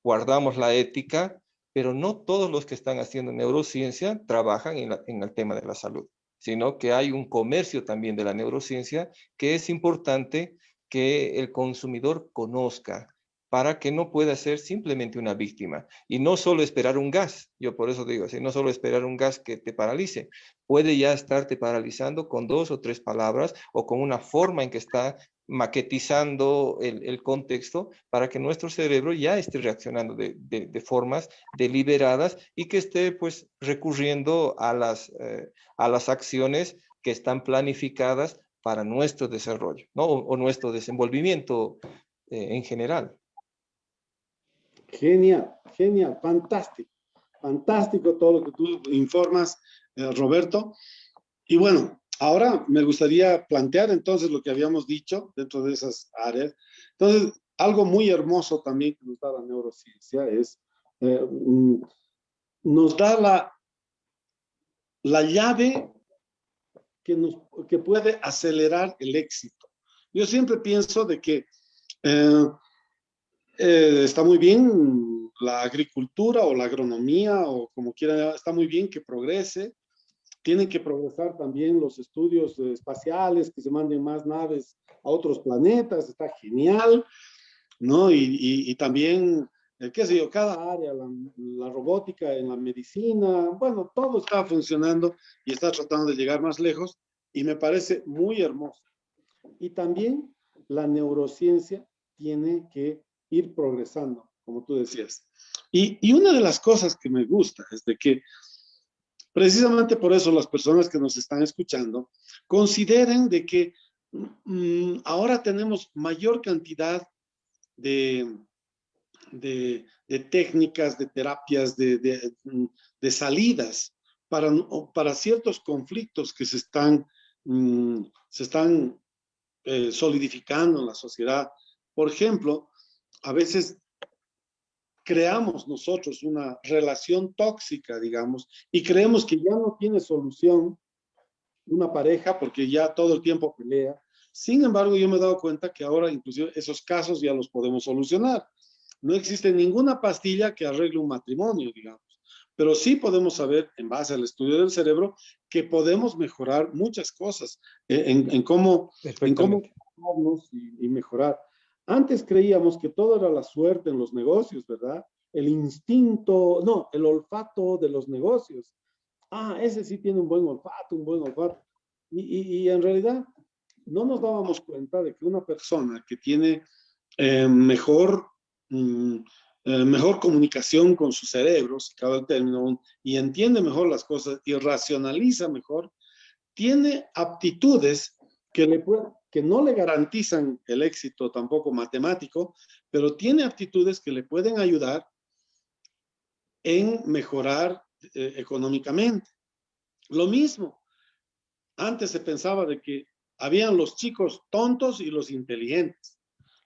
guardamos la ética, pero no todos los que están haciendo neurociencia trabajan en el tema de la salud, sino que hay un comercio también de la neurociencia que es importante que el consumidor conozca para que no pueda ser simplemente una víctima y no solo esperar un gas. Yo por eso digo, no solo esperar un gas que te paralice, puede ya estarte paralizando con 2 o 3 palabras o con una forma en que está maquetizando el contexto para que nuestro cerebro ya esté reaccionando de formas deliberadas y que esté pues recurriendo a las acciones que están planificadas para nuestro desarrollo, ¿no? O nuestro desenvolvimiento en general. Genial, genial, fantástico, fantástico todo lo que tú informas, Roberto. Y bueno, ahora me gustaría plantear entonces lo que habíamos dicho dentro de esas áreas. Entonces, algo muy hermoso también que nos da la neurociencia es, nos da la llave que puede acelerar el éxito. Yo siempre pienso de que está muy bien la agricultura o la agronomía o como quiera, está muy bien que progrese. Tienen que progresar también los estudios espaciales, que se manden más naves a otros planetas, está genial, ¿no? Y también, qué sé yo, cada área, la robótica en la medicina, bueno, todo está funcionando y está tratando de llegar más lejos y me parece muy hermoso. Y también la neurociencia tiene que ir progresando, como tú decías. Y una de las cosas que me gusta es de que precisamente por eso las personas que nos están escuchando consideren de que ahora tenemos mayor cantidad de, de técnicas, de terapias, de salidas para ciertos conflictos que se están solidificando en la sociedad. Por ejemplo, a veces creamos nosotros una relación tóxica, digamos, y creemos que ya no tiene solución una pareja porque ya todo el tiempo pelea. Sin embargo, yo me he dado cuenta que ahora inclusive esos casos ya los podemos solucionar. No existe ninguna pastilla que arregle un matrimonio, digamos, pero sí podemos saber, en base al estudio del cerebro, que podemos mejorar muchas cosas en cómo y mejorar. Antes creíamos que todo era la suerte en los negocios, ¿verdad? El instinto, no, el olfato de los negocios. Ah, ese sí tiene un buen olfato, un buen olfato. Y en realidad no nos dábamos cuenta de que una persona que tiene mejor, mejor comunicación con su cerebro, si cabe el término, y entiende mejor las cosas y racionaliza mejor, tiene aptitudes que no le garantizan el éxito tampoco matemático, pero tiene aptitudes que le pueden ayudar en mejorar económicamente. Lo mismo, antes se pensaba de que habían los chicos tontos y los inteligentes.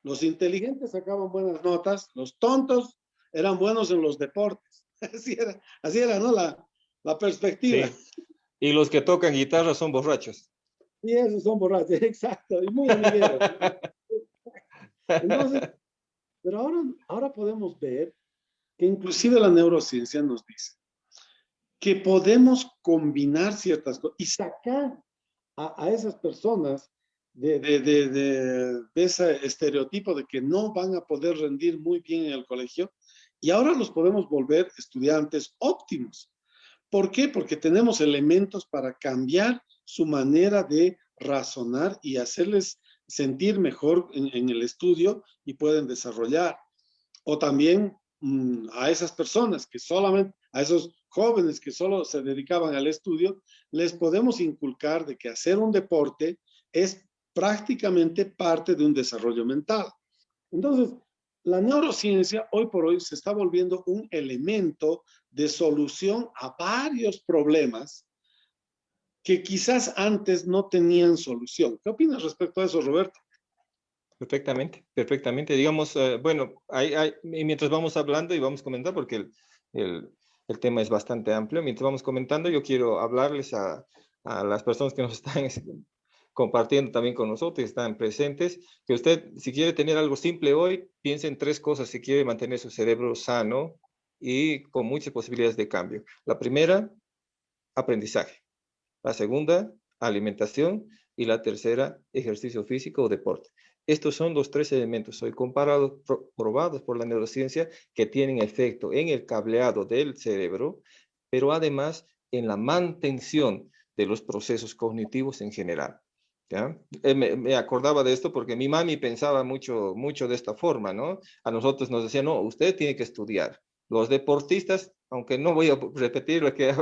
Los inteligentes sacaban buenas notas, los tontos eran buenos en los deportes. así era, ¿no? La perspectiva. Sí. Y los que tocan guitarra son borrachos. Y esos son borrachos, exacto, y muy amigueros. Entonces, pero ahora podemos ver que inclusive la neurociencia nos dice que podemos combinar ciertas cosas y sacar a esas personas de ese estereotipo de que no van a poder rendir muy bien en el colegio y ahora los podemos volver estudiantes óptimos. ¿Por qué? Porque tenemos elementos para cambiar su manera de razonar y hacerles sentir mejor en el estudio y pueden desarrollar. O también a esas personas que solamente, a esos jóvenes que solo se dedicaban al estudio, les podemos inculcar de que hacer un deporte es prácticamente parte de un desarrollo mental. Entonces, la neurociencia hoy por hoy se está volviendo un elemento de solución a varios problemas que quizás antes no tenían solución. ¿Qué opinas respecto a eso, Roberto? Perfectamente, perfectamente. Digamos, bueno, mientras vamos hablando y vamos comentando, porque el tema es bastante amplio, mientras vamos comentando, yo quiero hablarles a las personas que nos están compartiendo también con nosotros, están presentes, que usted, si quiere tener algo simple hoy, piense en 3 cosas si quiere mantener su cerebro sano y con muchas posibilidades de cambio. La primera, aprendizaje. La segunda, alimentación. Y la tercera, ejercicio físico o deporte. Estos son los 3 elementos hoy comparados, probados por la neurociencia, que tienen efecto en el cableado del cerebro, pero además en la mantención de los procesos cognitivos en general. ¿Ya? Me acordaba de esto porque mi mami pensaba mucho de esta forma, ¿no? A nosotros nos decía, no, usted tiene que estudiar. Los deportistas, aunque no voy a repetir lo que,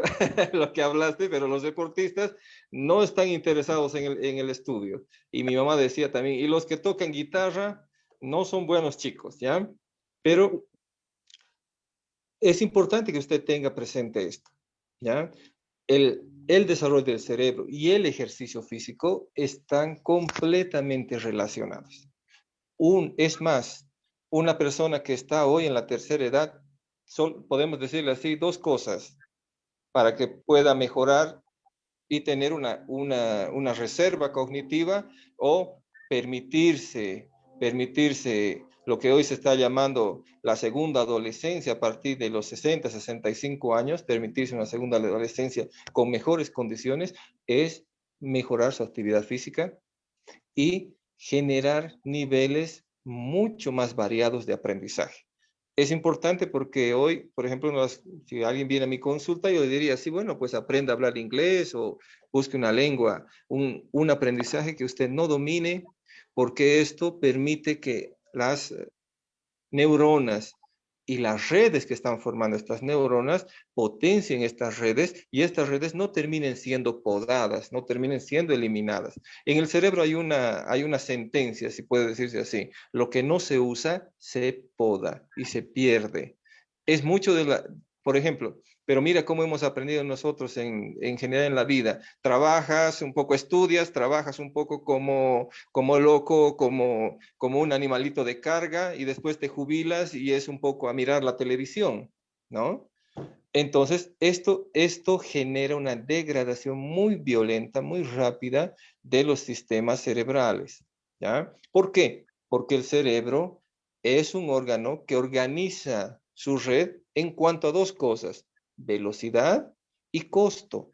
lo que hablaste, pero los deportistas no están interesados en el estudio. Y mi mamá decía también, y los que tocan guitarra no son buenos chicos, ¿ya? Pero es importante que usted tenga presente esto, ¿ya? El desarrollo del cerebro y el ejercicio físico están completamente relacionados. Es más, una persona que está hoy en la tercera edad, podemos decirle así, 2 cosas para que pueda mejorar y tener una reserva cognitiva o permitirse lo que hoy se está llamando la segunda adolescencia a partir de los 60, 65 años, permitirse una segunda adolescencia con mejores condiciones, es mejorar su actividad física y generar niveles mucho más variados de aprendizaje. Es importante porque hoy, por ejemplo, si alguien viene a mi consulta, yo le diría, sí, bueno, pues aprenda a hablar inglés o busque una lengua, un aprendizaje que usted no domine, porque esto permite que las neuronas y las redes que están formando estas neuronas potencien estas redes y estas redes no terminen siendo podadas, no terminen siendo eliminadas. En el cerebro hay una sentencia, si puede decirse así, lo que no se usa se poda y se pierde. Es mucho por ejemplo, pero mira cómo hemos aprendido nosotros en general en la vida. Trabajas un poco, estudias, trabajas un poco como loco, como un animalito de carga y después te jubilas y es un poco a mirar la televisión, ¿no? Entonces, esto genera una degradación muy violenta, muy rápida de los sistemas cerebrales, ¿ya? ¿Por qué? Porque el cerebro es un órgano que organiza su red en cuanto a 2 cosas, velocidad y costo.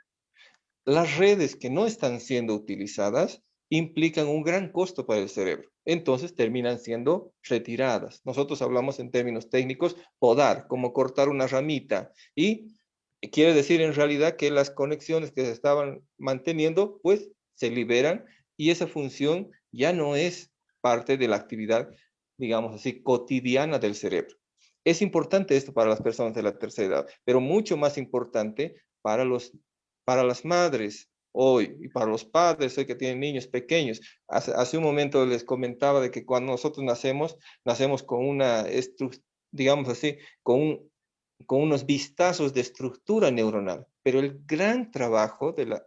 Las redes que no están siendo utilizadas implican un gran costo para el cerebro. Entonces terminan siendo retiradas. Nosotros hablamos en términos técnicos, podar, como cortar una ramita. Y quiere decir en realidad que las conexiones que se estaban manteniendo, pues se liberan y esa función ya no es parte de la actividad, digamos así, cotidiana del cerebro. Es importante esto para las personas de la tercera edad, pero mucho más importante para las madres hoy y para los padres hoy que tienen niños pequeños. Hace un momento les comentaba de que cuando nosotros nacemos con una, digamos así, con unos vistazos de estructura neuronal, pero el gran trabajo de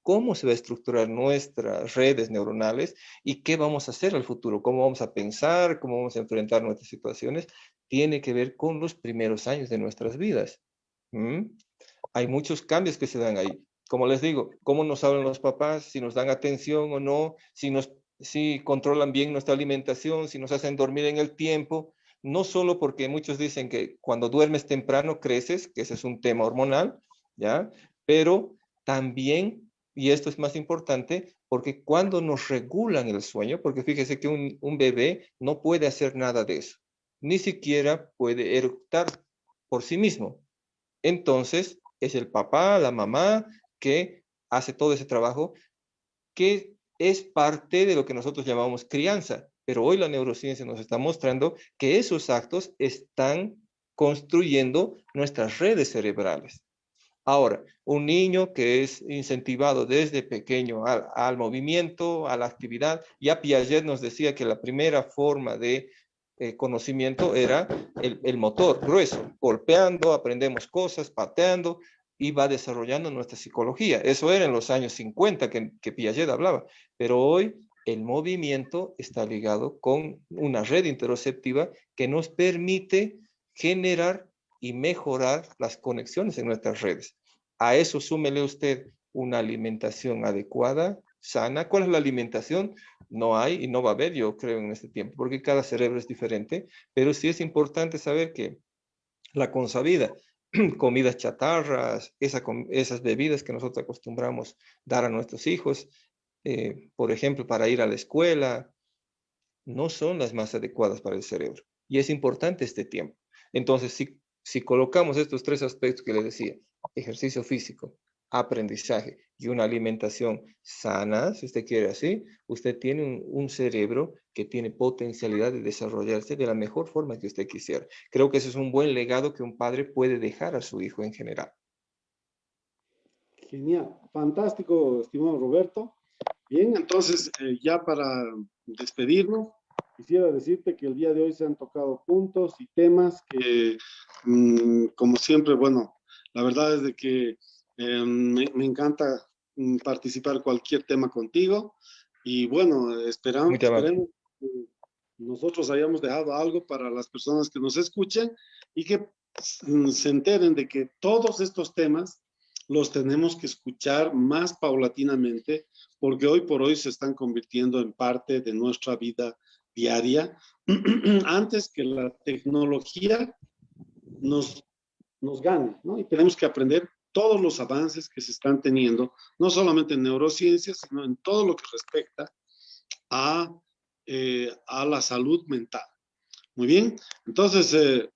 cómo se va a estructurar nuestras redes neuronales y qué vamos a hacer al futuro, cómo vamos a pensar, cómo vamos a enfrentar nuestras situaciones, tiene que ver con los primeros años de nuestras vidas. ¿Mm? Hay muchos cambios que se dan ahí. Como les digo, cómo nos hablan los papás, si nos dan atención o no, si controlan bien nuestra alimentación, si nos hacen dormir en el tiempo. No solo porque muchos dicen que cuando duermes temprano creces, que ese es un tema hormonal, ¿ya? Pero también, y esto es más importante, porque cuando nos regulan el sueño, porque fíjese que un bebé no puede hacer nada de eso, ni siquiera puede eructar por sí mismo. Entonces, es el papá, la mamá, que hace todo ese trabajo, que es parte de lo que nosotros llamamos crianza. Pero hoy la neurociencia nos está mostrando que esos actos están construyendo nuestras redes cerebrales. Ahora, un niño que es incentivado desde pequeño al movimiento, a la actividad, ya Piaget nos decía que la primera forma de conocimiento era el motor grueso, golpeando, aprendemos cosas, pateando, y va desarrollando nuestra psicología. Eso era en los años 50 que Piaget hablaba, pero hoy el movimiento está ligado con una red interoceptiva que nos permite generar y mejorar las conexiones en nuestras redes. A eso súmele usted una alimentación adecuada, sana. ¿Cuál es la alimentación? No hay y no va a haber, yo creo, en este tiempo, porque cada cerebro es diferente, pero sí es importante saber que la consabida, comidas chatarras, esas bebidas que nosotros acostumbramos dar a nuestros hijos, por ejemplo, para ir a la escuela, no son las más adecuadas para el cerebro. Y es importante este tiempo. Entonces, si colocamos estos tres aspectos que les decía, ejercicio físico, aprendizaje y una alimentación sana, si usted quiere así, usted tiene un cerebro que tiene potencialidad de desarrollarse de la mejor forma que usted quisiera. Creo que ese es un buen legado que un padre puede dejar a su hijo en general. Genial, fantástico, estimado Roberto. Bien, entonces ya para despedirnos, quisiera decirte que el día de hoy se han tocado puntos y temas que, como siempre, bueno, la verdad es de que me encanta participar cualquier tema contigo y bueno, Muy amable. esperemos que nosotros hayamos dejado algo para las personas que nos escuchen y que se enteren de que todos estos temas los tenemos que escuchar más paulatinamente porque hoy por hoy se están convirtiendo en parte de nuestra vida diaria antes que la tecnología nos, nos gane, ¿no? Y tenemos que aprender todos los avances que se están teniendo, no solamente en neurociencias, sino en todo lo que respecta a, a la salud mental. Muy bien, entonces,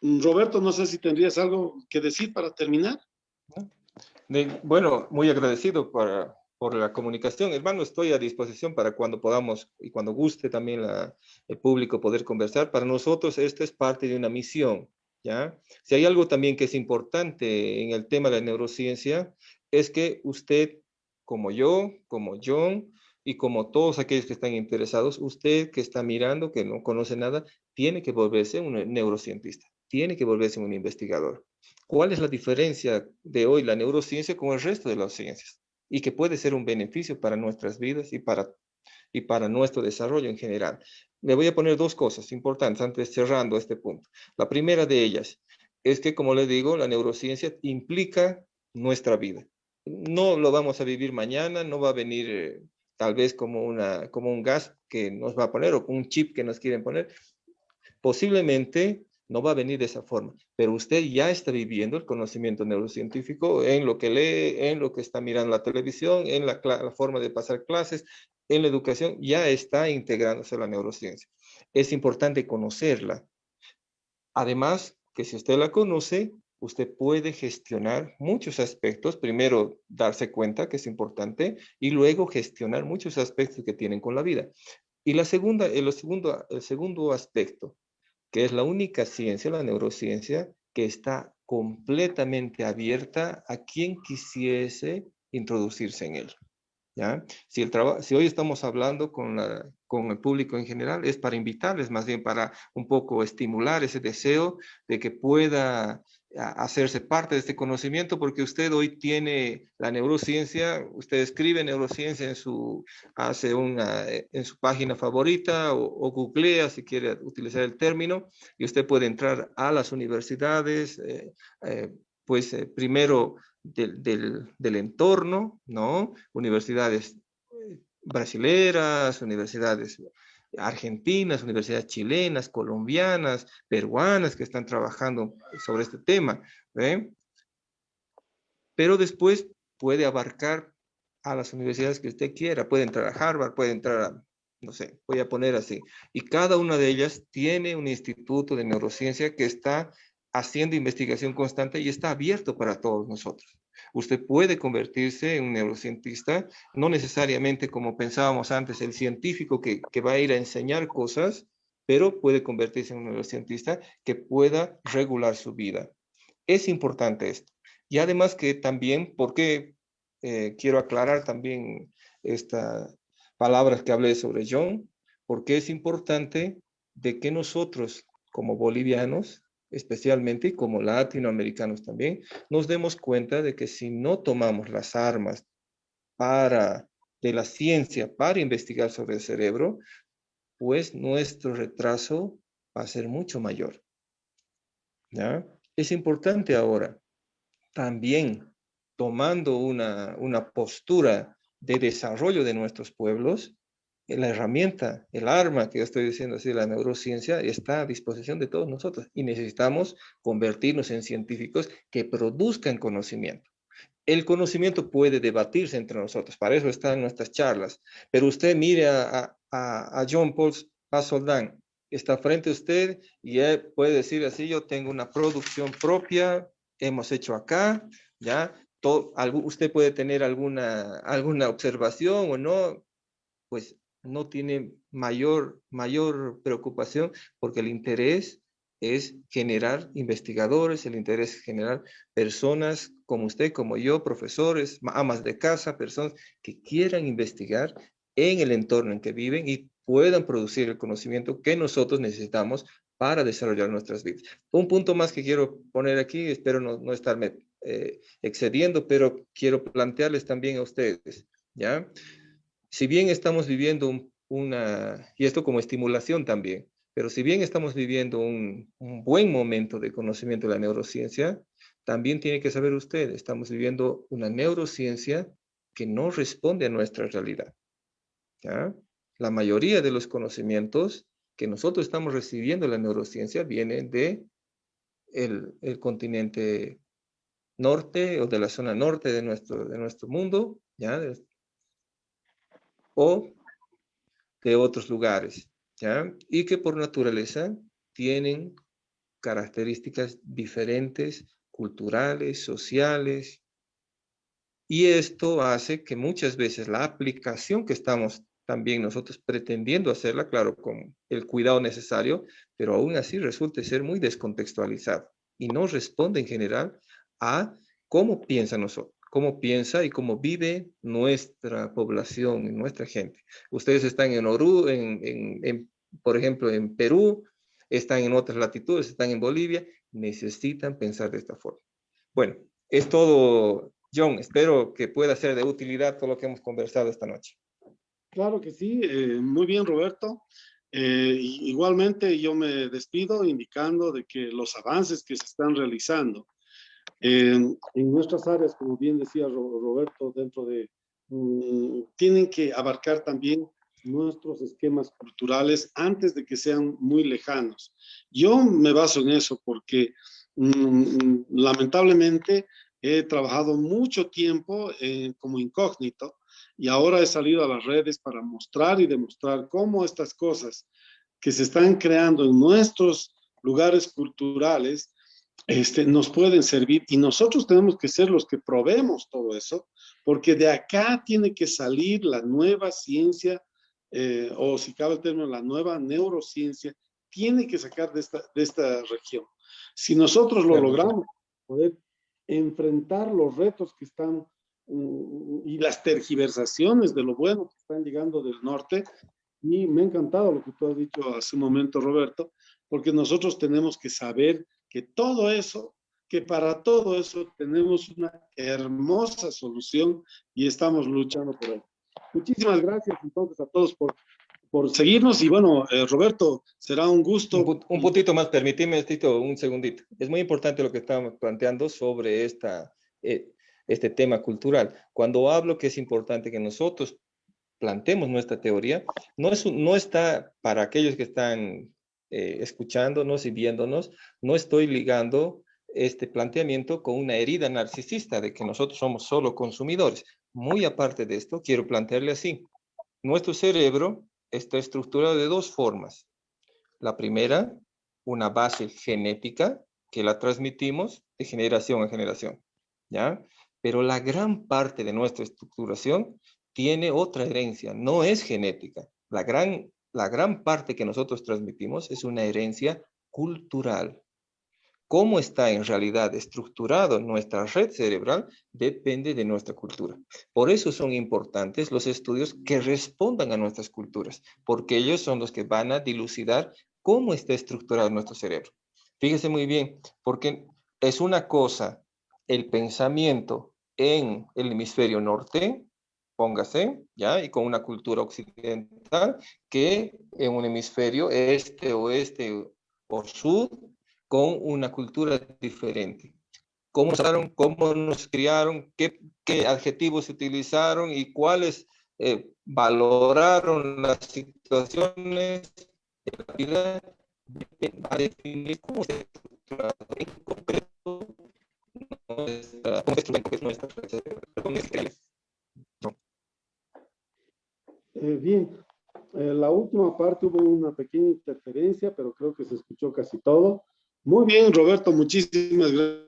Roberto, no sé si tendrías algo que decir para terminar. Bueno, muy agradecido por la comunicación. Hermano, estoy a disposición para cuando podamos y cuando guste también el público poder conversar. Para nosotros esto es parte de una misión, ¿ya? Si hay algo también que es importante en el tema de la neurociencia, es que usted, como yo, como John y como todos aquellos que están interesados, usted que está mirando, que no conoce nada, tiene que volverse un neurocientista, tiene que volverse un investigador. ¿Cuál es la diferencia de hoy la neurociencia con el resto de las ciencias? Y que puede ser un beneficio para nuestras vidas y para nuestro desarrollo en general. Le voy a poner dos cosas importantes antes cerrando este punto. La primera de ellas es que, como le digo, la neurociencia implica nuestra vida. No lo vamos a vivir mañana, no va a venir tal vez como un gas que nos va a poner o un chip que nos quieren poner. Posiblemente no va a venir de esa forma, pero usted ya está viviendo el conocimiento neurocientífico en lo que lee, en lo que está mirando la televisión, en la forma de pasar clases, en la educación, ya está integrándose la neurociencia. Es importante conocerla. Además, que si usted la conoce, usted puede gestionar muchos aspectos. Primero, darse cuenta que es importante y luego gestionar muchos aspectos que tienen con la vida. Y el segundo aspecto, que es la única ciencia, la neurociencia, que está completamente abierta a quien quisiese introducirse en él. ¿Ya? Si hoy estamos hablando con el público en general, es para invitarles, más bien para un poco estimular ese deseo de que pueda hacerse parte de este conocimiento, porque usted hoy tiene la neurociencia, usted escribe neurociencia en su página favorita o googlea si quiere utilizar el término, y usted puede entrar a las universidades, primero del entorno, ¿no? Universidades brasileras, universidades argentinas, universidades chilenas, colombianas, peruanas que están trabajando sobre este tema, ¿eh? Pero después puede abarcar a las universidades que usted quiera, puede entrar a Harvard, puede entrar a, no sé, voy a poner así, y cada una de ellas tiene un instituto de neurociencia que está haciendo investigación constante y está abierto para todos nosotros. Usted puede convertirse en un neurocientista, no necesariamente como pensábamos antes, el científico que va a ir a enseñar cosas, pero puede convertirse en un neurocientista que pueda regular su vida. Es importante esto. Y además que también, porque quiero aclarar también estas palabras que hablé sobre John, porque es importante de que nosotros como bolivianos, especialmente, y como latinoamericanos también, nos demos cuenta de que si no tomamos las armas de la ciencia para investigar sobre el cerebro, pues nuestro retraso va a ser mucho mayor, ¿ya? Es importante ahora también tomando una postura de desarrollo de nuestros pueblos, la herramienta, el arma que yo estoy diciendo así, la neurociencia, está a disposición de todos nosotros y necesitamos convertirnos en científicos que produzcan conocimiento. El conocimiento puede debatirse entre nosotros, para eso están nuestras charlas, pero usted mire a John Paul Pasoldán, está frente a usted y él puede decir así, yo tengo una producción propia, hemos hecho acá, ¿ya? Usted puede tener alguna observación o no, pues no tiene mayor preocupación porque el interés es generar investigadores, el interés es generar personas como usted, como yo, profesores, amas de casa, personas que quieran investigar en el entorno en que viven y puedan producir el conocimiento que nosotros necesitamos para desarrollar nuestras vidas. Un punto más que quiero poner aquí, espero no estarme excediendo, pero quiero plantearles también a ustedes, ¿ya? Si bien estamos viviendo y esto como estimulación también, pero si bien estamos viviendo un buen momento de conocimiento de la neurociencia, también tiene que saber usted, estamos viviendo una neurociencia que no responde a nuestra realidad, ¿ya? La mayoría de los conocimientos que nosotros estamos recibiendo en la neurociencia vienen de el continente norte o de la zona norte de nuestro mundo, ¿ya? O de otros lugares, ¿ya? Y que por naturaleza tienen características diferentes, culturales, sociales, y esto hace que muchas veces la aplicación que estamos también nosotros pretendiendo hacerla, claro, con el cuidado necesario, pero aún así resulte ser muy descontextualizada y no responde en general a cómo piensa y cómo vive nuestra población, nuestra gente. Ustedes están por ejemplo, en Perú, están en otras latitudes, están en Bolivia, necesitan pensar de esta forma. Bueno, es todo, John. Espero que pueda ser de utilidad todo lo que hemos conversado esta noche. Claro que sí, muy bien, Roberto. Igualmente yo me despido indicando de que los avances que se están realizando en nuestras áreas, como bien decía Roberto, tienen que abarcar también nuestros esquemas culturales antes de que sean muy lejanos. Yo me baso en eso porque lamentablemente he trabajado mucho tiempo como incógnito y ahora he salido a las redes para mostrar y demostrar cómo estas cosas que se están creando en nuestros lugares culturales nos pueden servir y nosotros tenemos que ser los que probemos todo eso, porque de acá tiene que salir la nueva ciencia, o si cabe el término, la nueva neurociencia, tiene que sacar de esta región. Si nosotros lo logramos, poder enfrentar los retos que están y las tergiversaciones de lo bueno que están llegando del norte, y me ha encantado lo que tú has dicho hace un momento, Roberto, porque nosotros tenemos que saber que todo eso que para todo eso tenemos una hermosa solución y estamos luchando por ello. Muchísimas gracias entonces a todos por seguirnos y bueno, Roberto, será un gusto. Un puntito más, permíteme, Tito, un segundito. Es muy importante lo que estamos planteando sobre este tema cultural. Cuando hablo que es importante que nosotros planteemos nuestra teoría, no está para aquellos que están escuchándonos y viéndonos, no estoy ligando este planteamiento con una herida narcisista de que nosotros somos solo consumidores. Muy aparte de esto, quiero plantearle así. Nuestro cerebro está estructurado de dos formas. La primera, una base genética que la transmitimos de generación a generación, ¿ya? Pero la gran parte de nuestra estructuración tiene otra herencia, no es genética. La gran parte que nosotros transmitimos es una herencia cultural. Cómo está en realidad estructurado nuestra red cerebral depende de nuestra cultura. Por eso son importantes los estudios que respondan a nuestras culturas, porque ellos son los que van a dilucidar cómo está estructurado nuestro cerebro. Fíjese muy bien, porque es una cosa el pensamiento en el hemisferio norte, póngase, ¿ya? Y con una cultura occidental, que en un hemisferio este, oeste o sur, con una cultura diferente. Cómo nos criaron, qué adjetivos se utilizaron y cuáles valoraron las situaciones de la vida a definir cómo se estructura en concreto nuestra Bien, la última parte hubo una pequeña interferencia, pero creo que se escuchó casi todo. Muy bien, Roberto, muchísimas gracias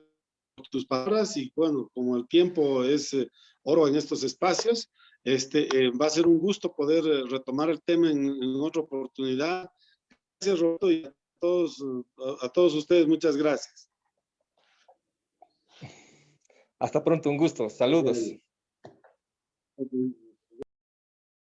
por tus palabras y bueno, como el tiempo es oro en estos espacios, va a ser un gusto poder retomar el tema en otra oportunidad. Gracias, Roberto, y a todos ustedes, muchas gracias. Hasta pronto, un gusto. Saludos. Okay.